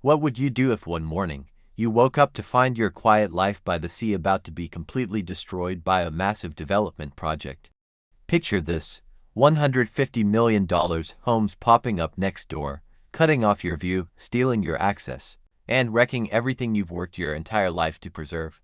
What would you do if one morning you woke up to find your quiet life by the sea about to be completely destroyed by a massive development project? Picture this: $150 million homes popping up next door, cutting off your view, stealing your access, and wrecking everything you've worked your entire life to preserve.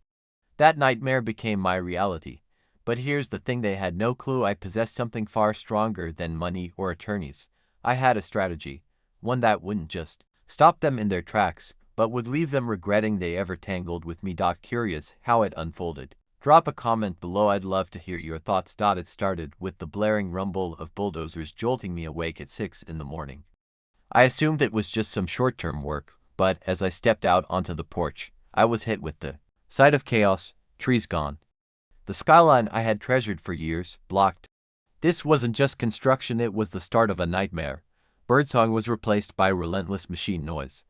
That nightmare became my reality. But here's the thing: they had no clue I possessed something far stronger than money or attorneys. I had a strategy, one that wouldn't just stop them in their tracks, but would leave them regretting they ever tangled with me. Curious how it unfolded? Drop a comment below, I'd love to hear your thoughts. It started with the blaring rumble of bulldozers jolting me awake at 6 in the morning. I assumed it was just some short-term work, but as I stepped out onto the porch, I was hit with the sight of chaos: trees gone. The skyline I had treasured for years, blocked. This wasn't just construction, it was the start of a nightmare. Birdsong was replaced by relentless machine noise.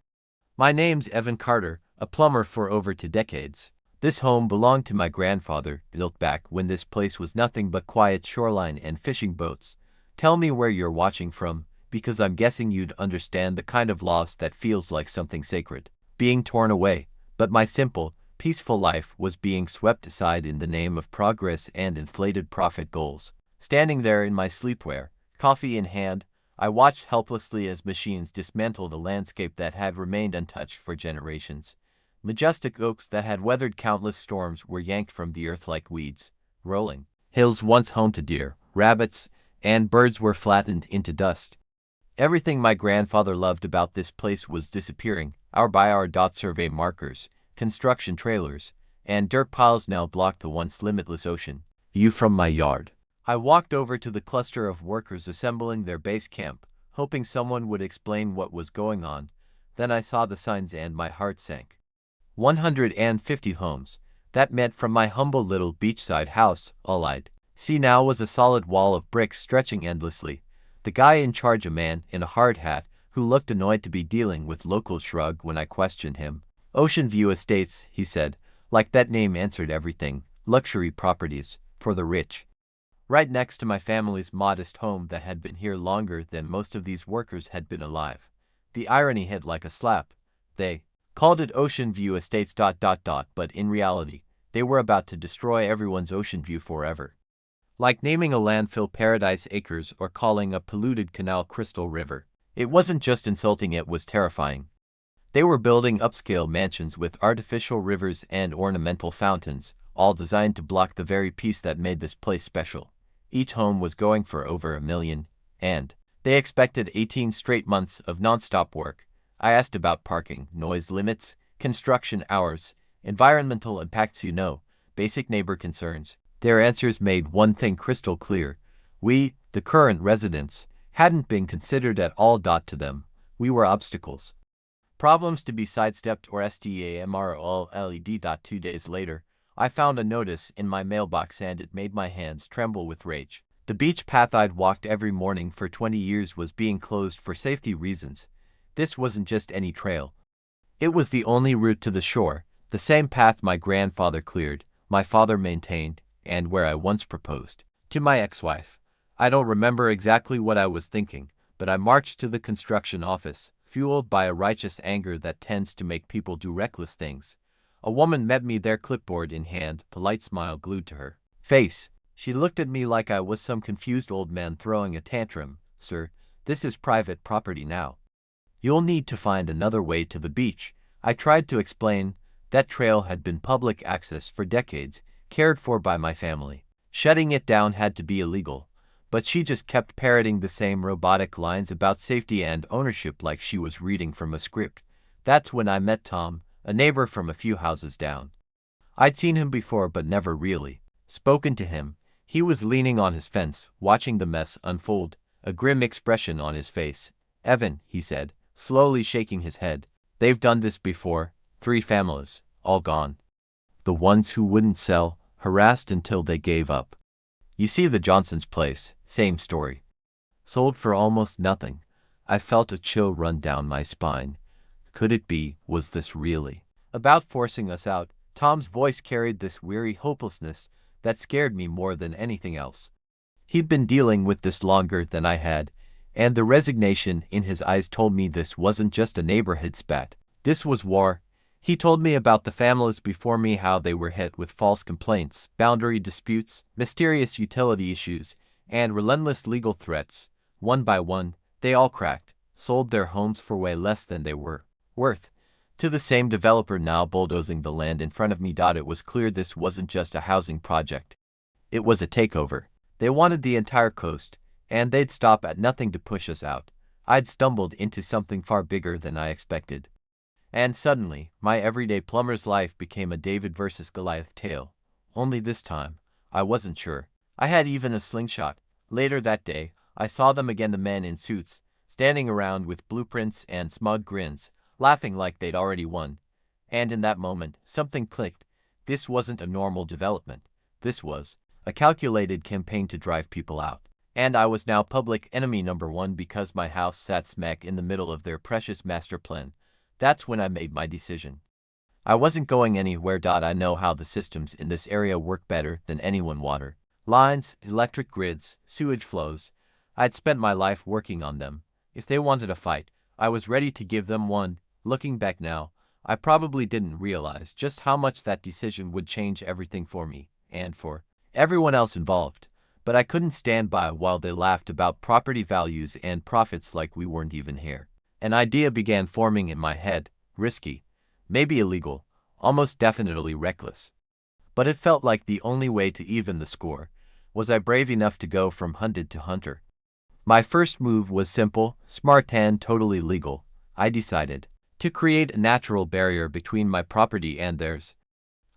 My name's Evan Carter, a plumber for over 2 decades. This home belonged to my grandfather, built back when this place was nothing but quiet shoreline and fishing boats. Tell me where you're watching from, because I'm guessing you'd understand the kind of loss that feels like something sacred being torn away. But my simple, peaceful life was being swept aside in the name of progress and inflated profit goals. Standing there in my sleepwear, coffee in hand, I watched helplessly as machines dismantled a landscape that had remained untouched for generations. Majestic oaks that had weathered countless storms were yanked from the earth like weeds. Rolling hills once home to deer, rabbits, and birds were flattened into dust. Everything my grandfather loved about this place was disappearing. Hour by hour, survey markers, construction trailers, and dirt piles now blocked the once limitless ocean view from my yard. I walked over to the cluster of workers assembling their base camp, hoping someone would explain what was going on. Then I saw the signs and my heart sank. 150 homes. That meant from my humble little beachside house, all I'd see now was a solid wall of bricks stretching endlessly. The guy in charge, a man in a hard hat, who looked annoyed to be dealing with locals, shrugged when I questioned him. Ocean View Estates, he said, like that name answered everything. Luxury properties, for the rich. Right next to my family's modest home that had been here longer than most of these workers had been alive. The irony hit like a slap. They called it Ocean View Estates, but in reality, they were about to destroy everyone's ocean view forever. Like naming a landfill Paradise Acres or calling a polluted canal Crystal River. It wasn't just insulting, it was terrifying. They were building upscale mansions with artificial rivers and ornamental fountains, all designed to block the very piece that made this place special. Each home was going for over $1 million, and they expected 18 straight months of nonstop work. I asked about parking, noise limits, construction hours, environmental impacts, basic neighbor concerns. Their answers made one thing crystal clear: we, the current residents, hadn't been considered at all. To them, we were obstacles. Problems to be sidestepped or STAMROLED. 2 days later, I found a notice in my mailbox and it made my hands tremble with rage. The beach path I'd walked every morning for 20 years was being closed for safety reasons. This wasn't just any trail. It was the only route to the shore, the same path my grandfather cleared, my father maintained, and where I once proposed to my ex-wife. I don't remember exactly what I was thinking, but I marched to the construction office, fueled by a righteous anger that tends to make people do reckless things. A woman met me there, clipboard in hand, polite smile glued to her face. She looked at me like I was some confused old man throwing a tantrum. "Sir, this is private property now. You'll need to find another way to the beach." I tried to explain. That trail had been public access for decades, cared for by my family. Shutting it down had to be illegal. But she just kept parroting the same robotic lines about safety and ownership like she was reading from a script. That's when I met Tom, a neighbor from a few houses down. I'd seen him before but never really spoken to him. He was leaning on his fence, watching the mess unfold, a grim expression on his face. "Evan," he said, slowly shaking his head, "they've done this before. 3 families, all gone. The ones who wouldn't sell, harassed until they gave up. You see the Johnson's place, same story. Sold for almost nothing." I felt a chill run down my spine. Could it be? Was this really about forcing us out? Tom's voice carried this weary hopelessness that scared me more than anything else. He'd been dealing with this longer than I had, and the resignation in his eyes told me this wasn't just a neighborhood spat. This was war. He told me about the families before me, how they were hit with false complaints, boundary disputes, mysterious utility issues, and relentless legal threats. One by one, they all cracked, sold their homes for way less than they were worth, to the same developer now bulldozing the land in front of me. It was clear this wasn't just a housing project. It was a takeover. They wanted the entire coast, and they'd stop at nothing to push us out. I'd stumbled into something far bigger than I expected. And suddenly, my everyday plumber's life became a David versus Goliath tale. Only this time, I wasn't sure. I had even a slingshot. Later that day, I saw them again, the men in suits, standing around with blueprints and smug grins, laughing like they'd already won. And in that moment, something clicked. This wasn't a normal development. This was a calculated campaign to drive people out. And I was now public enemy number one because my house sat smack in the middle of their precious master plan. That's when I made my decision. I wasn't going anywhere. I know how the systems in this area work better than anyone. Water lines, electric grids, sewage flows. I'd spent my life working on them. If they wanted a fight, I was ready to give them one. Looking back now, I probably didn't realize just how much that decision would change everything for me and for everyone else involved. But I couldn't stand by while they laughed about property values and profits like we weren't even here. An idea began forming in my head, risky, maybe illegal, almost definitely reckless. But it felt like the only way to even the score. Was I brave enough to go from hunted to hunter? My first move was simple, smart, and totally legal. I decided to create a natural barrier between my property and theirs.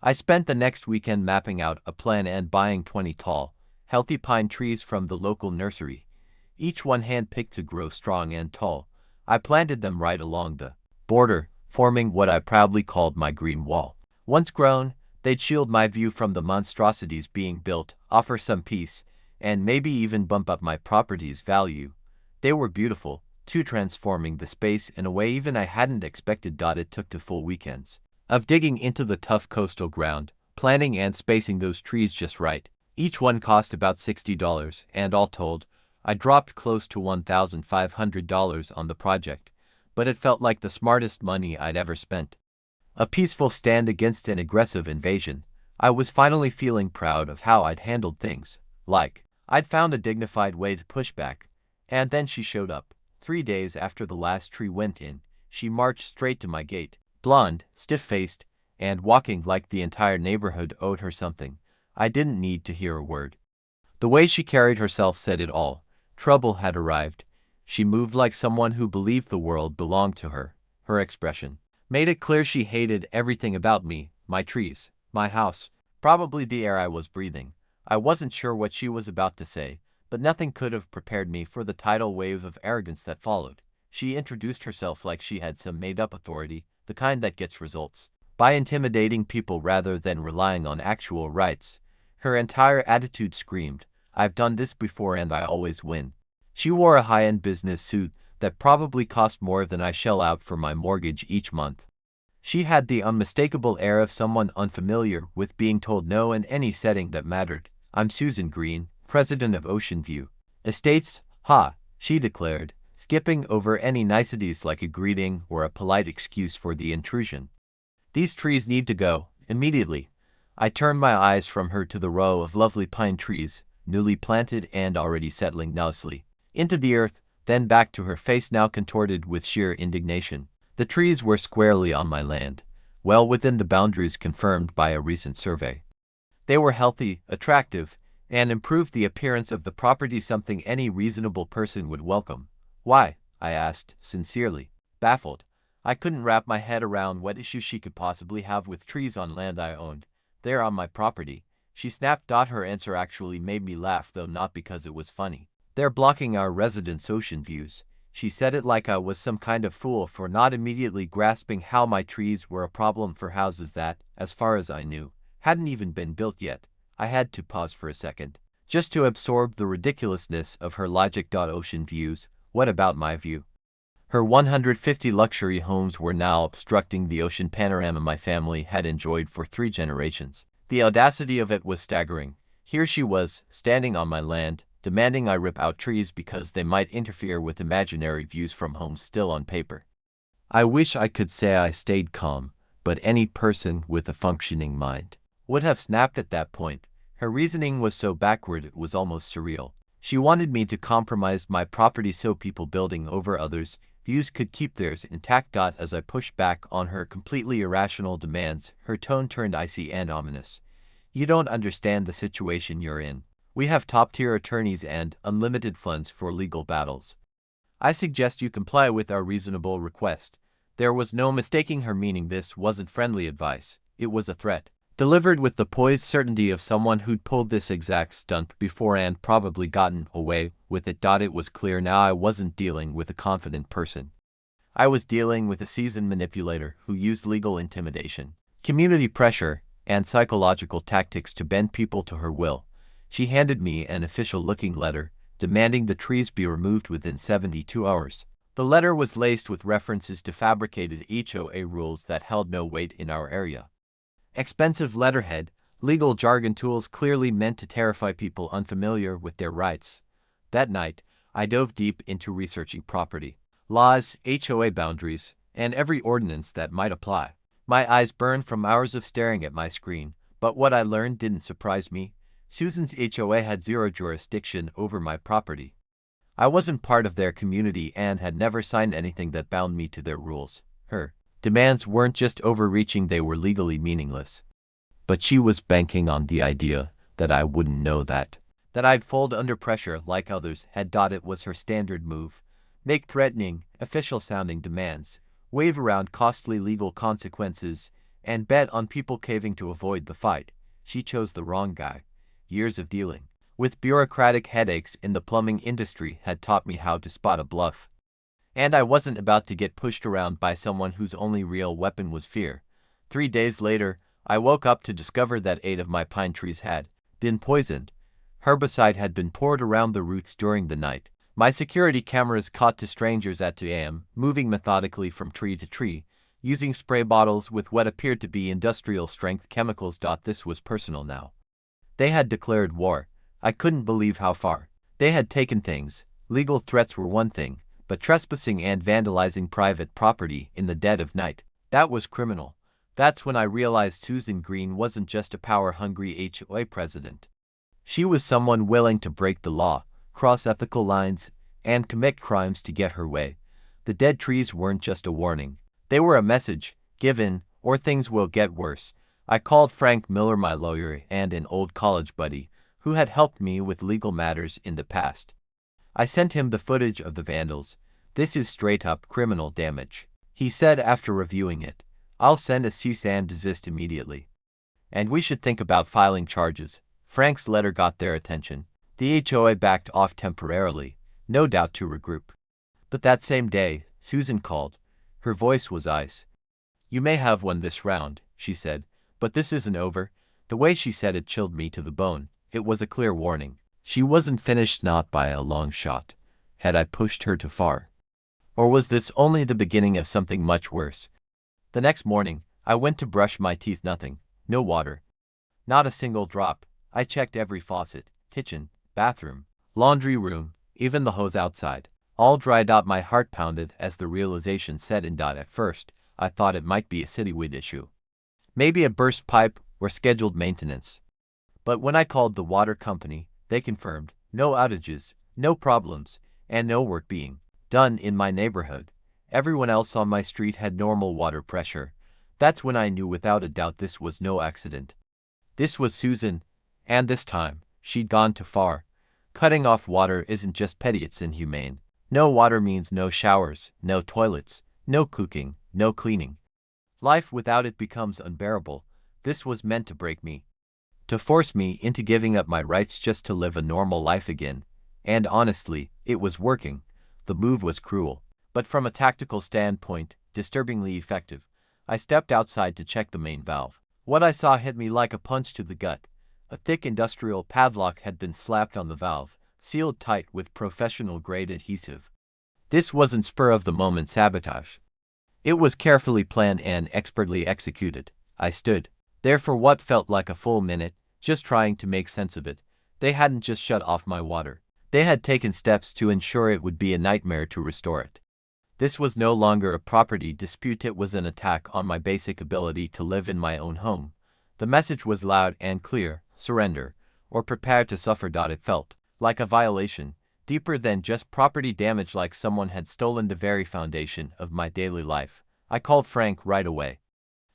I spent the next weekend mapping out a plan and buying 20 tall, healthy pine trees from the local nursery, each one hand-picked to grow strong and tall. I planted them right along the border, forming what I proudly called my green wall. Once grown, they'd shield my view from the monstrosities being built, offer some peace, and maybe even bump up my property's value. They were beautiful, too, transforming the space in a way even I hadn't expected. It took 2 full weekends of digging into the tough coastal ground, planting and spacing those trees just right. Each one cost about $60, and all told, I dropped close to $1,500 on the project, but it felt like the smartest money I'd ever spent. A peaceful stand against an aggressive invasion. I was finally feeling proud of how I'd handled things. Like, I'd found a dignified way to push back. And then she showed up. 3 days after the last tree went in, she marched straight to my gate, blonde, stiff-faced, and walking like the entire neighborhood owed her something. I didn't need to hear a word. The way she carried herself said it all. Trouble had arrived. She moved like someone who believed the world belonged to her. Her expression made it clear she hated everything about me, my trees, my house, probably the air I was breathing. I wasn't sure what she was about to say, but nothing could have prepared me for the tidal wave of arrogance that followed. She introduced herself like she had some made-up authority, the kind that gets results by intimidating people rather than relying on actual rights. Her entire attitude screamed, "I've done this before and I always win." She wore a high-end business suit that probably cost more than I shell out for my mortgage each month. She had the unmistakable air of someone unfamiliar with being told no in any setting that mattered. "I'm Susan Green, president of Ocean View Estates, ha," she declared, skipping over any niceties like a greeting or a polite excuse for the intrusion. "These trees need to go, immediately." I turned my eyes from her to the row of lovely pine trees, newly planted and already settling nicely into the earth, then back to her face now contorted with sheer indignation. The trees were squarely on my land, well within the boundaries confirmed by a recent survey. They were healthy, attractive, and improved the appearance of the property, something any reasonable person would welcome. "Why?" I asked, sincerely, baffled. I couldn't wrap my head around what issue she could possibly have with trees on land I owned. "They're on my property," she snapped. Her answer actually made me laugh, though not because it was funny. "They're blocking our residents' ocean views." She said it like I was some kind of fool for not immediately grasping how my trees were a problem for houses that, as far as I knew, hadn't even been built yet. I had to pause for a second, just to absorb the ridiculousness of her logic. Ocean views, what about my view? Her 150 luxury homes were now obstructing the ocean panorama my family had enjoyed for 3 generations. The audacity of it was staggering. Here she was, standing on my land, demanding I rip out trees because they might interfere with imaginary views from homes still on paper. I wish I could say I stayed calm, but any person with a functioning mind would have snapped at that point. Her reasoning was so backward it was almost surreal. She wanted me to compromise my property so people building over others' views could keep theirs intact. As I pushed back on her completely irrational demands, her tone turned icy and ominous. You don't understand the situation you're in. We have top-tier attorneys and unlimited funds for legal battles. I suggest you comply with our reasonable request. There was no mistaking her meaning. This wasn't friendly advice. It was a threat, delivered with the poised certainty of someone who'd pulled this exact stunt before and probably gotten away with it. It was clear now I wasn't dealing with a confident person. I was dealing with a seasoned manipulator who used legal intimidation, community pressure, and psychological tactics to bend people to her will. She handed me an official-looking letter, demanding the trees be removed within 72 hours. The letter was laced with references to fabricated HOA rules that held no weight in our area. Expensive letterhead, legal jargon, tools clearly meant to terrify people unfamiliar with their rights. That night, I dove deep into researching property laws, HOA boundaries, and every ordinance that might apply. My eyes burned from hours of staring at my screen, but what I learned didn't surprise me. Susan's HOA had zero jurisdiction over my property. I wasn't part of their community and had never signed anything that bound me to their rules. Her demands weren't just overreaching, they were legally meaningless. But she was banking on the idea that I wouldn't know that I'd fold under pressure like others had. It was her standard move: make threatening, official-sounding demands, wave around costly legal consequences, and bet on people caving to avoid the fight. She chose the wrong guy. Years of dealing with bureaucratic headaches in the plumbing industry had taught me how to spot a bluff. And I wasn't about to get pushed around by someone whose only real weapon was fear. 3 days later, I woke up to discover that 8 of my pine trees had been poisoned. Herbicide had been poured around the roots during the night. My security cameras caught 2 strangers at 2 a.m., moving methodically from tree to tree, using spray bottles with what appeared to be industrial-strength chemicals. This was personal now. They had declared war. I couldn't believe how far they had taken things. Legal threats were one thing, but trespassing and vandalizing private property in the dead of night, that was criminal. That's when I realized Susan Green wasn't just a power-hungry HOA president. She was someone willing to break the law, cross ethical lines, and commit crimes to get her way. The dead trees weren't just a warning. They were a message: give in, or things will get worse. I called Frank Miller, my lawyer and an old college buddy, who had helped me with legal matters in the past. I sent him the footage of the vandals. This is straight-up criminal damage, he said after reviewing it. I'll send a cease and desist immediately. And we should think about filing charges. Frank's letter got their attention. The HOA backed off temporarily, no doubt to regroup. But that same day, Susan called. Her voice was ice. You may have won this round, she said, but this isn't over. The way she said it chilled me to the bone. It was a clear warning. She wasn't finished, not by a long shot. Had I pushed her too far? Or was this only the beginning of something much worse? The next morning, I went to brush my teeth. Nothing. No water. Not a single drop. I checked every faucet, kitchen, bathroom, laundry room, even the hose outside. All dried up. My heart pounded as the realization set in. At first, I thought it might be a citywide issue. Maybe a burst pipe or scheduled maintenance. But when I called the water company, they confirmed no outages, no problems, and no work being done in my neighborhood. Everyone else on my street had normal water pressure. That's when I knew without a doubt this was no accident. This was Susan, and this time, she'd gone too far. Cutting off water isn't just petty, it's inhumane. No water means no showers, no toilets, no cooking, no cleaning. Life without it becomes unbearable. This was meant to break me, to force me into giving up my rights just to live a normal life again. And honestly, it was working. The move was cruel, but from a tactical standpoint, disturbingly effective. I stepped outside to check the main valve. What I saw hit me like a punch to the gut. A thick industrial padlock had been slapped on the valve, sealed tight with professional-grade adhesive. This wasn't spur-of-the-moment sabotage. It was carefully planned and expertly executed. I stood there for what felt like a full minute, just trying to make sense of it. They hadn't just shut off my water. They had taken steps to ensure it would be a nightmare to restore it. This was no longer a property dispute, it was an attack on my basic ability to live in my own home. The message was loud and clear: surrender, or prepare to suffer. It felt like a violation, deeper than just property damage, like someone had stolen the very foundation of my daily life. I called Frank right away.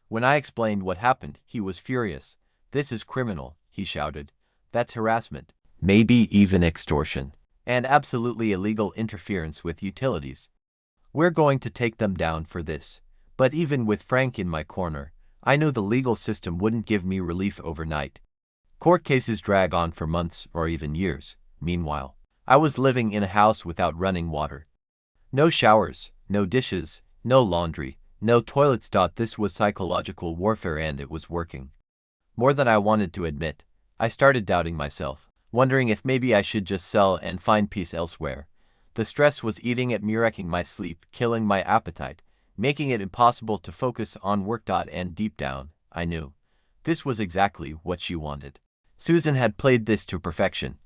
When I explained what happened, he was furious. "This is criminal," he shouted. "That's harassment, maybe even extortion, and absolutely illegal interference with utilities. We're going to take them down for this." But even with Frank in my corner, I knew the legal system wouldn't give me relief overnight. Court cases drag on for months or even years. Meanwhile, I was living in a house without running water. No showers, no dishes, no laundry, no toilets. This was psychological warfare, and it was working. More than I wanted to admit, I started doubting myself, wondering if maybe I should just sell and find peace elsewhere. The stress was eating at me, wrecking my sleep, killing my appetite, making it impossible to focus on work. And deep down, I knew this was exactly what she wanted. Susan had played this to perfection.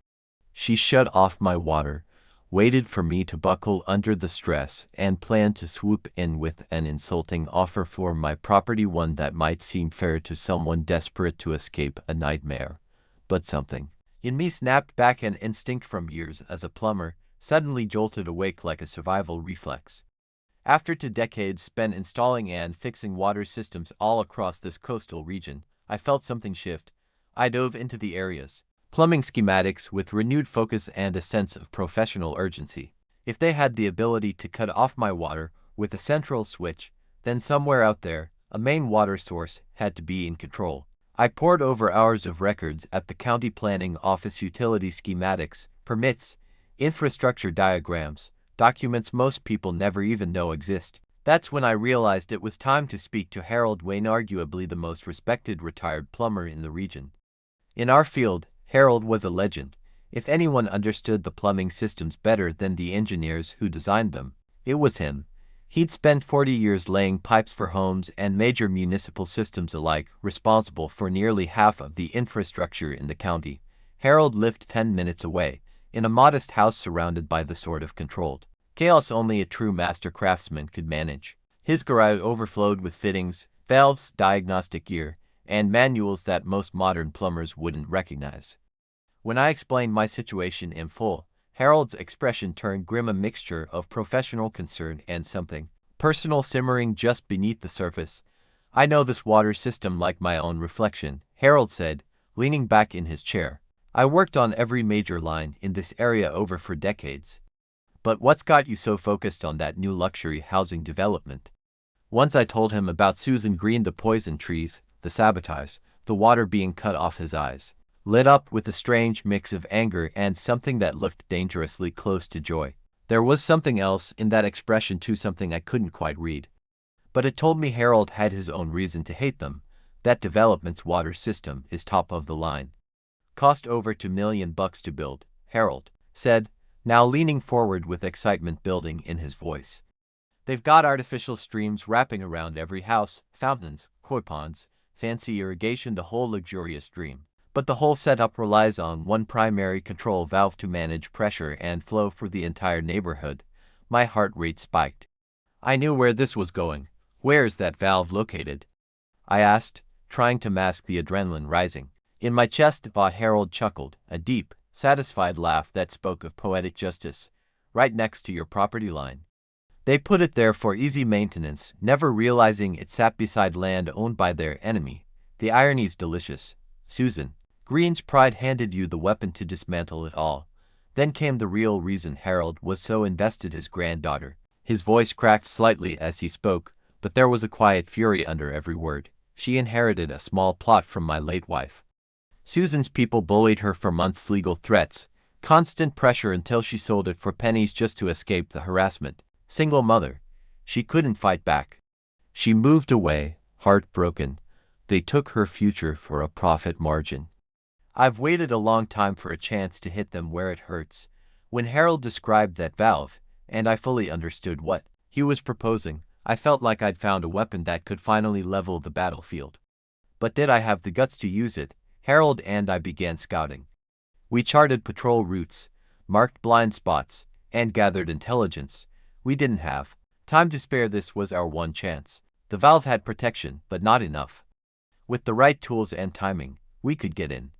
She shut off my water, waited for me to buckle under the stress, and planned to swoop in with an insulting offer for my property, one that might seem fair to someone desperate to escape a nightmare. But something in me snapped back. An instinct from years as a plumber suddenly jolted awake like a survival reflex. After 2 decades spent installing and fixing water systems all across this coastal region, I felt something shift. I dove into the area's plumbing schematics with renewed focus and a sense of professional urgency. If they had the ability to cut off my water with a central switch, then somewhere out there, a main water source had to be in control. I pored over hours of records at the county planning office: utility schematics, permits, infrastructure diagrams, documents most people never even know exist. That's when I realized it was time to speak to Harold Wayne, arguably the most respected retired plumber in the region. In our field, Harold was a legend. If anyone understood the plumbing systems better than the engineers who designed them, it was him. He'd spent 40 years laying pipes for homes and major municipal systems alike, responsible for nearly half of the infrastructure in the county. Harold lived 10 minutes away, in a modest house surrounded by the sort of controlled chaos only a true master craftsman could manage. His garage overflowed with fittings, valves, diagnostic gear, and manuals that most modern plumbers wouldn't recognize. When I explained my situation in full, Harold's expression turned grim, a mixture of professional concern and something personal simmering just beneath the surface. "I know this water system like my own reflection," Harold said, leaning back in his chair. "I worked on every major line in this area over 4 decades. But what's got you so focused on that new luxury housing development?" Once I told him about Susan Green, the poison trees, the sabotage, the water being cut off, his eyes lit up with a strange mix of anger and something that looked dangerously close to joy. There was something else in that expression too, something I couldn't quite read. But it told me Harold had his own reason to hate them. That development's water system is top of the line. "Cost over $2 million to build," Harold said, now leaning forward with excitement building in his voice. "They've got artificial streams wrapping around every house, fountains, koi ponds, fancy irrigation, the whole luxurious dream. But the whole setup relies on one primary control valve to manage pressure and flow for the entire neighborhood." My heart rate spiked. I knew where this was going. "Where's that valve located?" I asked, trying to mask the adrenaline rising in my chest. But Harold chuckled, a deep, satisfied laugh that spoke of poetic justice. "Right next to your property line. They put it there for easy maintenance, never realizing it sat beside land owned by their enemy. The irony's delicious. Susan Green's pride handed you the weapon to dismantle it all. Then came the real reason Harold was so invested: his granddaughter." His voice cracked slightly as he spoke, but there was a quiet fury under every word. "She inherited a small plot from my late wife. Susan's people bullied her for months, legal threats, constant pressure, until she sold it for pennies just to escape the harassment. Single mother. She couldn't fight back. She moved away, heartbroken. They took her future for a profit margin. I've waited a long time for a chance to hit them where it hurts." When Harold described that valve, and I fully understood what he was proposing, I felt like I'd found a weapon that could finally level the battlefield. But did I have the guts to use it? Harold and I began scouting. We charted patrol routes, marked blind spots, and gathered intelligence. We didn't have Time to spare. This was our one chance. The valve had protection, but not enough. With the right tools and timing, we could get in.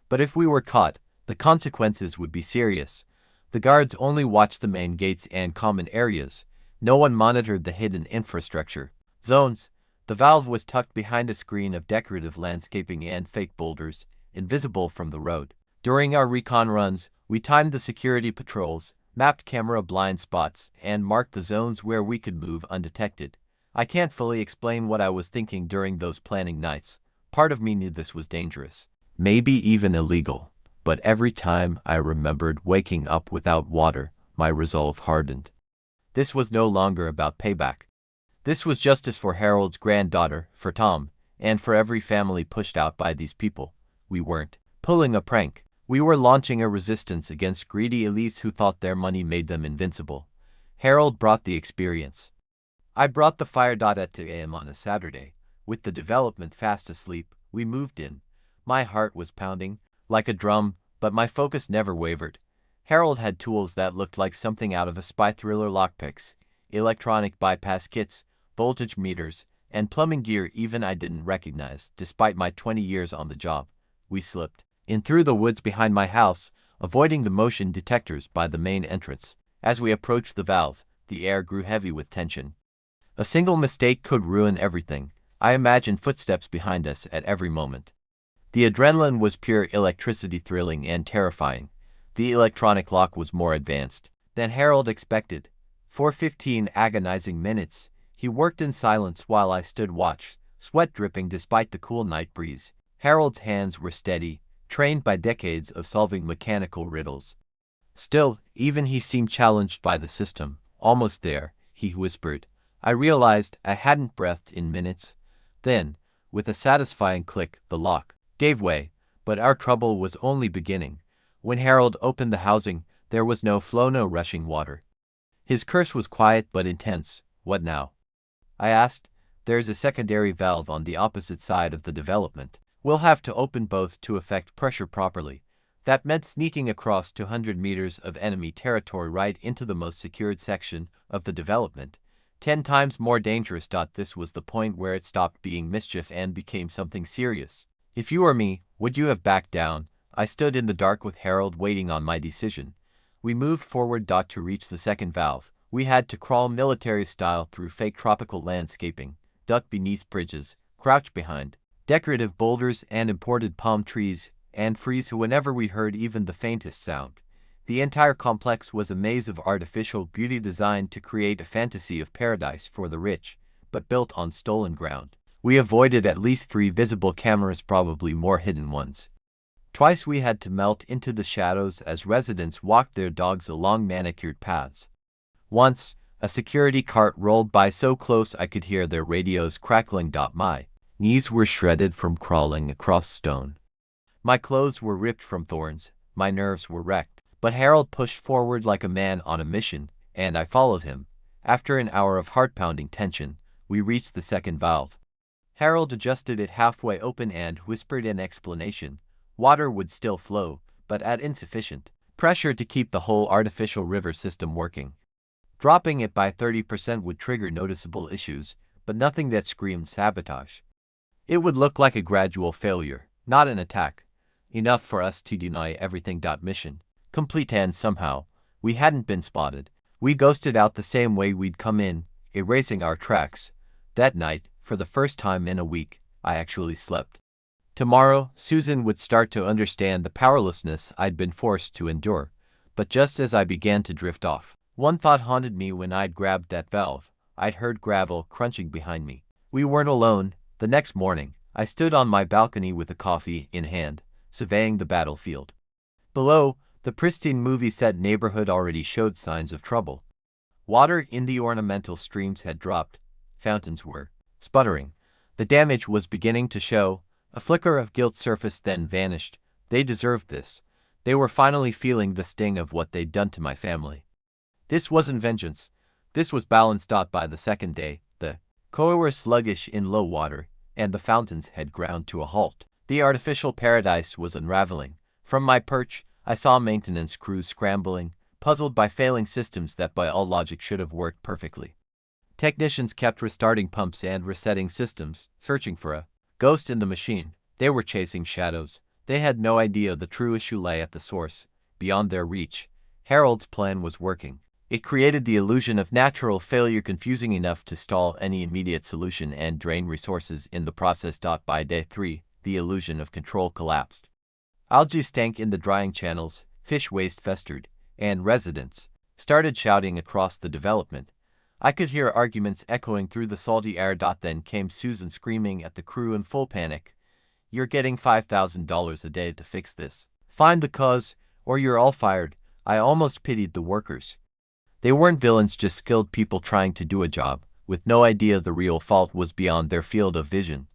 But if we were caught, the consequences would be serious. The guards only watched the main gates and common areas. No one monitored the hidden infrastructure zones. The valve was tucked behind a screen of decorative landscaping and fake boulders, invisible from the road. During our recon runs, we timed the security patrols, mapped camera blind spots, and marked the zones where we could move undetected. I can't fully explain what I was thinking during those planning nights. Part of me knew this was dangerous, maybe even illegal. But every time I remembered waking up without water, my resolve hardened. This was no longer about payback. This was justice for Harold's granddaughter, for Tom, and for every family pushed out by these people. We weren't pulling a prank. We were launching a resistance against greedy elites who thought their money made them invincible. Harold brought the experience. I brought the fire. At 2 a.m. on a Saturday, with the development fast asleep, we moved in. My heart was pounding like a drum, but my focus never wavered. Harold had tools that looked like something out of a spy thriller: lockpicks, electronic bypass kits, voltage meters, and plumbing gear even I didn't recognize. Despite my 20 years on the job, we slipped in through the woods behind my house, avoiding the motion detectors by the main entrance. As we approached the valve, the air grew heavy with tension. A single mistake could ruin everything. I imagined footsteps behind us at every moment. The adrenaline was pure electricity, thrilling and terrifying. The electronic lock was more advanced than Harold expected. For 15 agonizing minutes, he worked in silence while I stood watch, sweat dripping despite the cool night breeze. Harold's hands were steady, trained by decades of solving mechanical riddles. Still, even he seemed challenged by the system. Almost there, he whispered. I realized I hadn't breathed in minutes. Then, with a satisfying click, the lock gave way, but our trouble was only beginning. When Harold opened the housing, there was no flow, no rushing water. His curse was quiet but intense. What now? I asked. There's a secondary valve on the opposite side of the development. We'll have to open both to affect pressure properly. That meant sneaking across 200 meters of enemy territory right into the most secured section of the development. 10 times more dangerous. This was the point where it stopped being mischief and became something serious. If you were me, would you have backed down? I stood in the dark with Harold waiting on my decision. We moved forward. To reach the second valve, we had to crawl military style through fake tropical landscaping, duck beneath bridges, crouch behind decorative boulders and imported palm trees, and freeze whenever we heard even the faintest sound. The entire complex was a maze of artificial beauty designed to create a fantasy of paradise for the rich, but built on stolen ground. We avoided at least 3 visible cameras, probably more hidden ones. Twice we had to melt into the shadows as residents walked their dogs along manicured paths. Once, a security cart rolled by so close I could hear their radios crackling. My knees were shredded from crawling across stone. My clothes were ripped from thorns, my nerves were wrecked. But Harold pushed forward like a man on a mission, and I followed him. After an hour of heart-pounding tension, we reached the second valve. Harold adjusted it halfway open and whispered an explanation. Water would still flow, but at insufficient pressure to keep the whole artificial river system working. Dropping it by 30% would trigger noticeable issues, but nothing that screamed sabotage. It would look like a gradual failure, not an attack. Enough for us to deny everything. Mission complete, and somehow, we hadn't been spotted. We ghosted out the same way we'd come in, erasing our tracks. That night, for the first time in a week, I actually slept. Tomorrow, Susan would start to understand the powerlessness I'd been forced to endure. But just as I began to drift off, one thought haunted me. When I'd grabbed that valve, I'd heard gravel crunching behind me. We weren't alone. The next morning, I stood on my balcony with a coffee in hand, surveying the battlefield. Below, the pristine movie-set neighborhood already showed signs of trouble. Water in the ornamental streams had dropped. Fountains were sputtering. The damage was beginning to show. A flicker of guilt surfaced, then vanished. They deserved this. They were finally feeling the sting of what they'd done to my family. This wasn't vengeance. This was balance. By the second day, the HOA were sluggish in low water, and the fountains had ground to a halt. The artificial paradise was unraveling. From my perch, I saw maintenance crews scrambling, puzzled by failing systems that by all logic should have worked perfectly. Technicians kept restarting pumps and resetting systems, searching for a ghost in the machine. They were chasing shadows. They had no idea the true issue lay at the source, beyond their reach. Harold's plan was working. It created the illusion of natural failure confusing enough to stall any immediate solution and drain resources in the process. By day 3, the illusion of control collapsed. Algae stank in the drying channels, fish waste festered, and residents started shouting across the development. I could hear arguments echoing through the salty air. Then came Susan screaming at the crew in full panic. "You're getting $5,000 a day to fix this. Find the cause, or you're all fired." I almost pitied the workers. They weren't villains, just skilled people trying to do a job, with no idea the real fault was beyond their field of vision.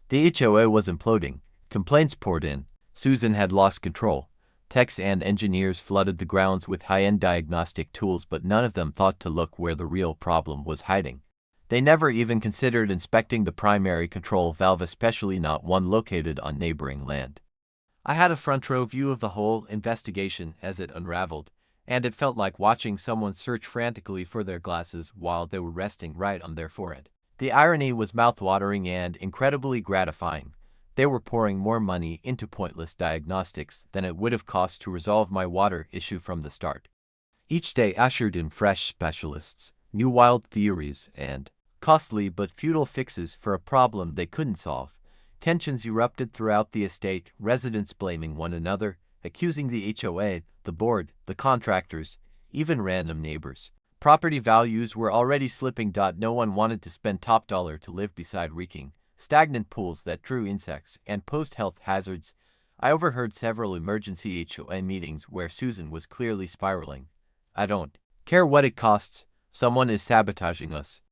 The HOA was imploding. Complaints poured in. Susan had lost control. Techs and engineers flooded the grounds with high-end diagnostic tools, but none of them thought to look where the real problem was hiding. They never even considered inspecting the primary control valve, especially not one located on neighboring land. I had a front-row view of the whole investigation as it unraveled, and it felt like watching someone search frantically for their glasses while they were resting right on their forehead. The irony was mouth-watering and incredibly gratifying. They were pouring more money into pointless diagnostics than it would have cost to resolve my water issue from the start. Each day ushered in fresh specialists, new wild theories, and costly but futile fixes for a problem they couldn't solve. Tensions erupted throughout the estate, residents blaming one another, accusing the HOA, the board, the contractors, even random neighbors. Property values were already slipping. No one wanted to spend top dollar to live beside reeking, stagnant pools that drew insects and posed health hazards. I overheard several emergency HOA meetings where Susan was clearly spiraling. "I don't care what it costs, someone is sabotaging us.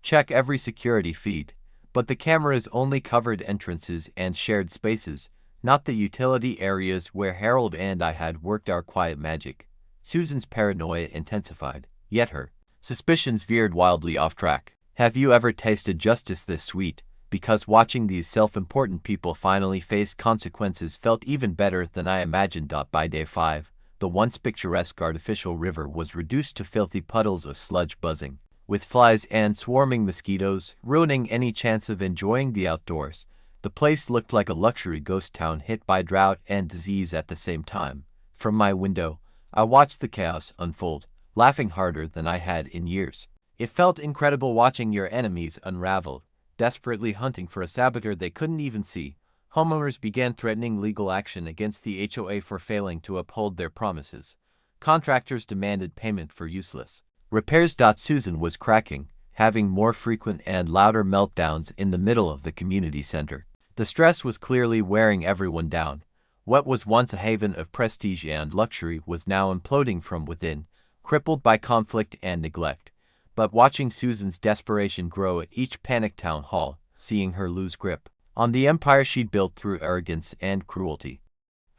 Check every security feed." But the cameras only covered entrances and shared spaces, not the utility areas where Harold and I had worked our quiet magic. Susan's paranoia intensified, yet her suspicions veered wildly off track. Have you ever tasted justice this sweet? Because watching these self-important people finally face consequences felt even better than I imagined. By day 5, the once picturesque artificial river was reduced to filthy puddles of sludge buzzing, with flies and swarming mosquitoes, ruining any chance of enjoying the outdoors. The place looked like a luxury ghost town hit by drought and disease at the same time. From my window, I watched the chaos unfold, laughing harder than I had in years. It felt incredible watching your enemies unravel, desperately hunting for a saboteur they couldn't even see. Homeowners began threatening legal action against the HOA for failing to uphold their promises. Contractors demanded payment for useless repairs. Susan was cracking, having more frequent and louder meltdowns in the middle of the community center. The stress was clearly wearing everyone down. What was once a haven of prestige and luxury was now imploding from within, crippled by conflict and neglect. But watching Susan's desperation grow at each panicked town hall, seeing her lose grip on the empire she'd built through arrogance and cruelty,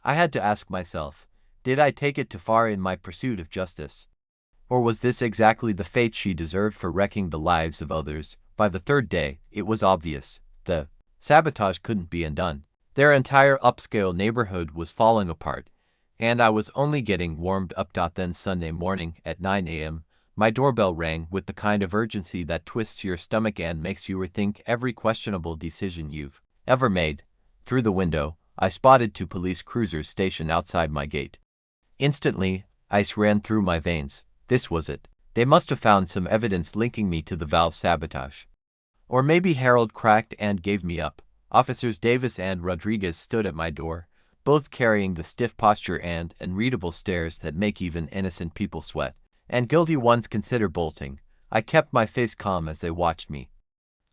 I had to ask myself, did I take it too far in my pursuit of justice? Or was this exactly the fate she deserved for wrecking the lives of others? By the third day, it was obvious. The sabotage couldn't be undone. Their entire upscale neighborhood was falling apart, and I was only getting warmed up. Then Sunday morning at 9 a.m., my doorbell rang with the kind of urgency that twists your stomach and makes you rethink every questionable decision you've ever made. Through the window, I spotted 2 police cruisers stationed outside my gate. Instantly, ice ran through my veins. This was it. They must have found some evidence linking me to the valve sabotage. Or maybe Harold cracked and gave me up. Officers Davis and Rodriguez stood at my door, both carrying the stiff posture and unreadable stares that make even innocent people sweat, and guilty ones consider bolting. I kept my face calm as they watched me.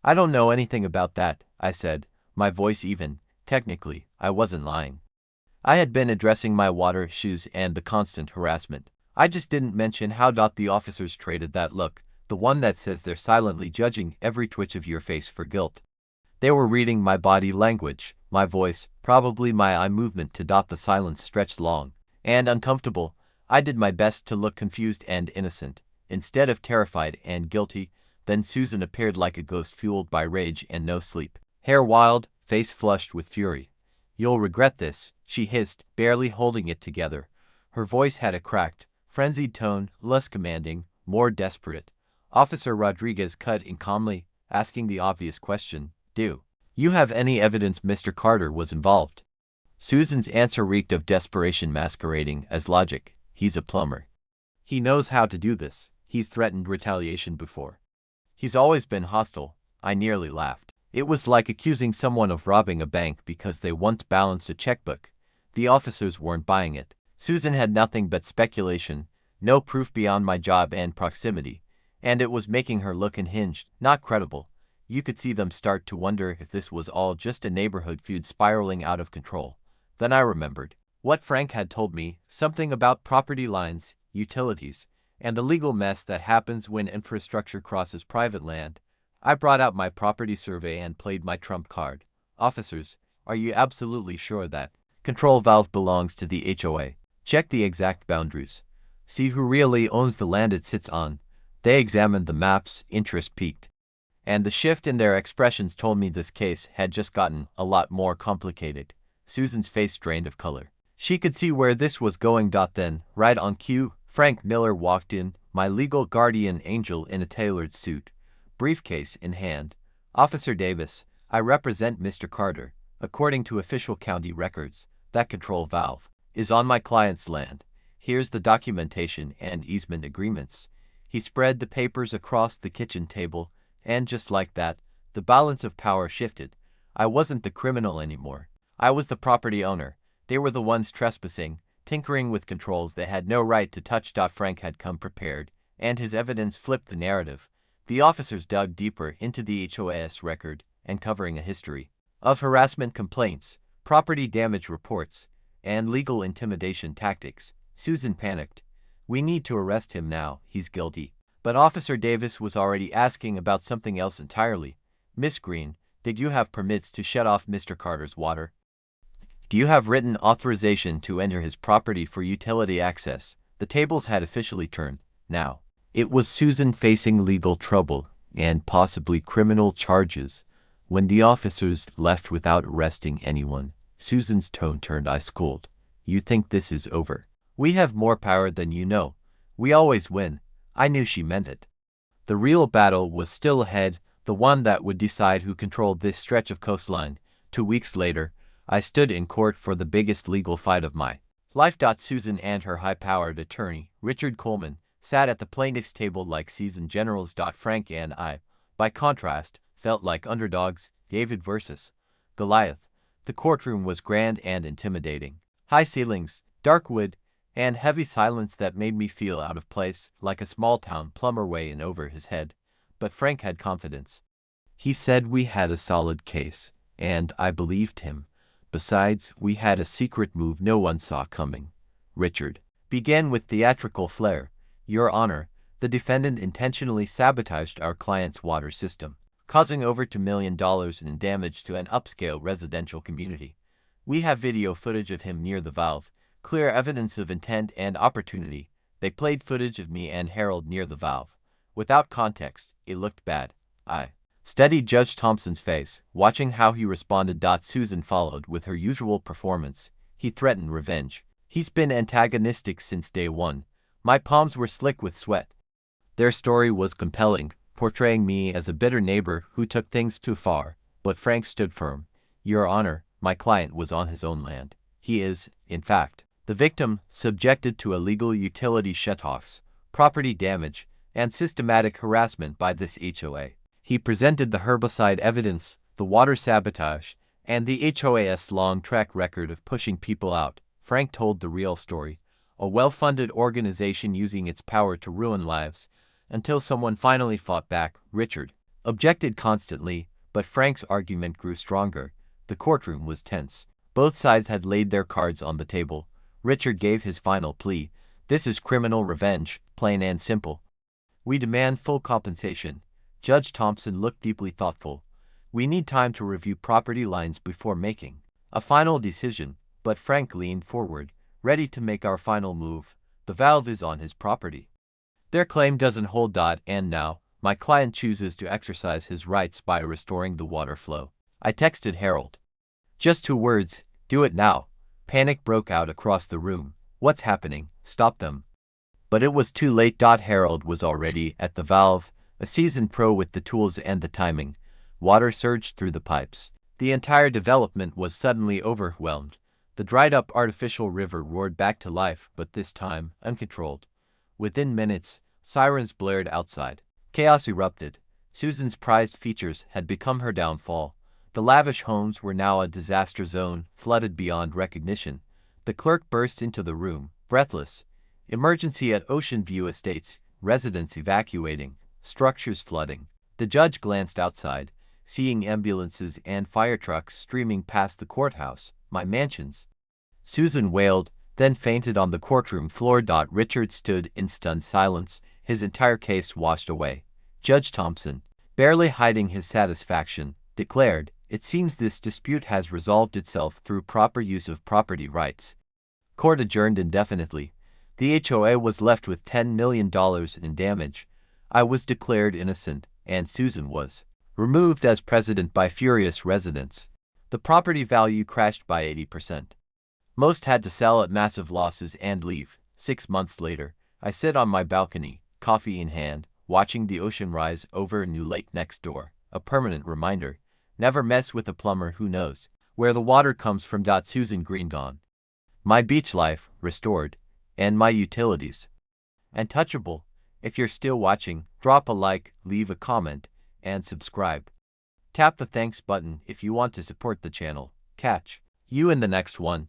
"I don't know anything about that," I said, my voice even. Technically, I wasn't lying. I had been addressing my water issues and the constant harassment. I just didn't mention how the officers traded that look, the one that says they're silently judging every twitch of your face for guilt. They were reading my body language, my voice, probably my eye movement. The silence stretched long and uncomfortable. I did my best to look confused and innocent, instead of terrified and guilty. Then Susan appeared like a ghost fueled by rage and no sleep. Hair wild, face flushed with fury. "You'll regret this," she hissed, barely holding it together. Her voice had a cracked, frenzied tone, less commanding, more desperate. Officer Rodriguez cut in calmly, asking the obvious question, "Do you have any evidence Mr. Carter was involved?" Susan's answer reeked of desperation masquerading as logic. "He's a plumber. He knows how to do this. He's threatened retaliation before. He's always been hostile." I nearly laughed. It was like accusing someone of robbing a bank because they once balanced a checkbook. The officers weren't buying it. Susan had nothing but speculation, no proof beyond my job and proximity, and it was making her look unhinged, not credible. You could see them start to wonder if this was all just a neighborhood feud spiraling out of control. Then I remembered what Frank had told me, something about property lines, utilities, and the legal mess that happens when infrastructure crosses private land. I brought out my property survey and played my trump card. "Officers, are you absolutely sure that control valve belongs to the HOA? Check the exact boundaries. See who really owns the land it sits on." They examined the maps, interest peaked. And the shift in their expressions told me this case had just gotten a lot more complicated. Susan's face drained of color. She could see where this was going. Then, right on cue, Frank Miller walked in, my legal guardian angel in a tailored suit, briefcase in hand. "Officer Davis, I represent Mr. Carter. According to official county records, that control valve is on my client's land. Here's the documentation and easement agreements." He spread the papers across the kitchen table, and just like that, the balance of power shifted. I wasn't the criminal anymore. I was the property owner. They were the ones trespassing, tinkering with controls they had no right to touch. Frank had come prepared, and his evidence flipped the narrative. The officers dug deeper into the HOA's record, uncovering a history of harassment complaints, property damage reports, and legal intimidation tactics. Susan panicked. "We need to arrest him now. He's guilty." But Officer Davis was already asking about something else entirely. "Miss Green, did you have permits to shut off Mr. Carter's water? Do you have written authorization to enter his property for utility access?" The tables had officially turned. Now, it was Susan facing legal trouble and possibly criminal charges. When the officers left without arresting anyone, Susan's tone turned ice cold. "You think this is over? We have more power than you know. We always win." I knew she meant it. The real battle was still ahead, the one that would decide who controlled this stretch of coastline. 2 weeks later, I stood in court for the biggest legal fight of my life. Susan and her high-powered attorney, Richard Coleman, sat at the plaintiff's table like seasoned generals. Frank and I, by contrast, felt like underdogs, David versus Goliath. The courtroom was grand and intimidating. High ceilings, dark wood, and heavy silence that made me feel out of place, like a small-town plumber way in over his head. But Frank had confidence. He said we had a solid case, and I believed him. Besides, we had a secret move no one saw coming. Richard began with theatrical flair. "Your Honor, the defendant intentionally sabotaged our client's water system, causing over $2 million in damage to an upscale residential community. We have video footage of him near the valve, clear evidence of intent and opportunity. They played footage of me and Harold near the valve. Without context, it looked bad." I studied Judge Thompson's face, watching how he responded. Susan followed with her usual performance. "He threatened revenge. He's been antagonistic since day one." My palms were slick with sweat. Their story was compelling, portraying me as a bitter neighbor who took things too far. But Frank stood firm. "Your Honor, my client was on his own land. He is, in fact, the victim, subjected to illegal utility shutoffs, property damage, and systematic harassment by this HOA." He presented the herbicide evidence, the water sabotage, and the HOA's long track record of pushing people out. Frank told the real story. A well-funded organization using its power to ruin lives, until someone finally fought back. Richard objected constantly, but Frank's argument grew stronger. The courtroom was tense. Both sides had laid their cards on the table. Richard gave his final plea. "This is criminal revenge, plain and simple. We demand full compensation." Judge Thompson looked deeply thoughtful. "We need time to review property lines before making a final decision." But Frank leaned forward, ready to make our final move. "The valve is on his property. Their claim doesn't hold. And now, my client chooses to exercise his rights by restoring the water flow." I texted Harold. "Just 2 words, do it now." Panic broke out across the room. "What's happening? Stop them." But it was too late. Harold was already at the valve, A seasoned pro with the tools and the timing, water surged through the pipes. The entire development was suddenly overwhelmed. The dried-up artificial river roared back to life, but this time, uncontrolled. Within minutes, sirens blared outside. Chaos erupted. Susan's prized features had become her downfall. The lavish homes were now a disaster zone, flooded beyond recognition. The clerk burst into the room, breathless. Emergency at Ocean View Estates, residents evacuating, structures flooding. The judge glanced outside, seeing ambulances and fire trucks streaming past the courthouse, my mansions. Susan wailed, then fainted on the courtroom floor. Richard stood in stunned silence, his entire case washed away. Judge Thompson, barely hiding his satisfaction, declared, "It seems this dispute has resolved itself through proper use of property rights." Court adjourned indefinitely. The HOA was left with $10 million in damage. I was declared innocent, and Susan was removed as president by furious residents. The property value crashed by 80%. Most had to sell at massive losses and leave. 6 months later, I sit on my balcony, coffee in hand, watching the ocean rise over a new lake next door. A permanent reminder: never mess with a plumber who knows where the water comes from. Susan Green gone. My beach life restored, and my utilities untouchable. If you're still watching, drop a like, leave a comment, and subscribe. Tap the thanks button if you want to support the channel. Catch you in the next one.